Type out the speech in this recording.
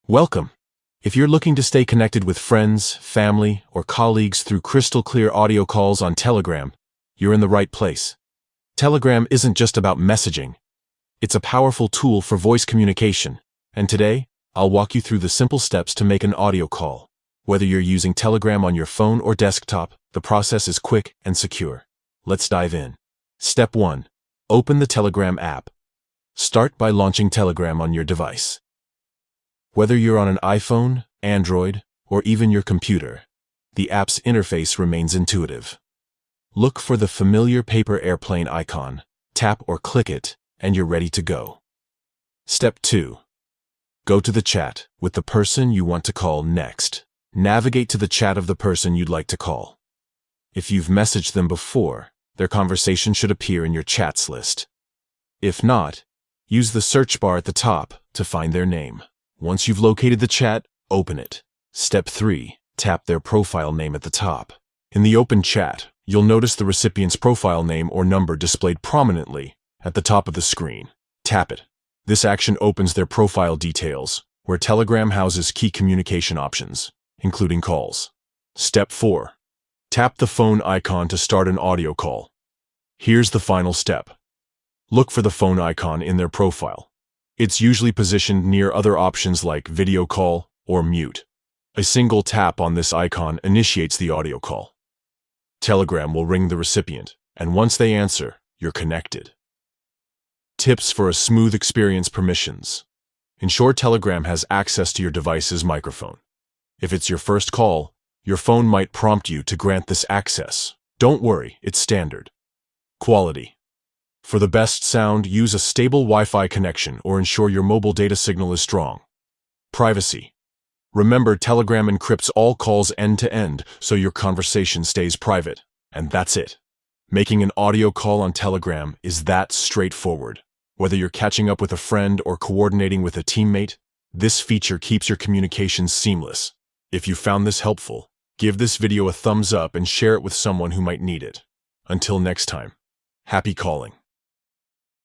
Welcome. If you're looking to stay connected with friends, family, or colleagues through crystal-clear audio calls on Telegram, you're in the right place. Telegram isn't just about messaging. It's a powerful tool for voice communication, and today, I'll walk you through the simple steps to make an audio call. Whether you're using Telegram on your phone or desktop, the process is quick and secure. Let's dive in. Step 1. Open the Telegram app. Start by launching Telegram on your device. Whether you're on an iPhone, Android, or even your computer, the app's interface remains intuitive. Look for the familiar paper airplane icon, tap or click it, and you're ready to go. Step 2. Go to the chat with the person you want to call next. Navigate to the chat of the person you'd like to call. If you've messaged them before, their conversation should appear in your chats list. If not, use the search bar at the top to find their name. Once you've located the chat, open it. Step 3. Tap their profile name at the top. In the open chat, you'll notice the recipient's profile name or number displayed prominently at the top of the screen. Tap it. This action opens their profile details, where Telegram houses key communication options, including calls. Step 4. Tap the phone icon to start an audio call. Here's the final step. Look for the phone icon in their profile. It's usually positioned near other options like video call or mute. A single tap on this icon initiates the audio call. Telegram will ring the recipient, and once they answer, you're connected. Tips for a smooth experience: permissions. Ensure Telegram has access to your device's microphone. If it's your first call, your phone might prompt you to grant this access. Don't worry, it's standard. Quality. For the best sound, use a stable Wi-Fi connection or ensure your mobile data signal is strong. Privacy. Remember, Telegram encrypts all calls end-to-end, so your conversation stays private. And that's it. Making an audio call on Telegram is that straightforward. Whether you're catching up with a friend or coordinating with a teammate, this feature keeps your communications seamless. If you found this helpful, give this video a thumbs up and share it with someone who might need it. Until next time, happy calling.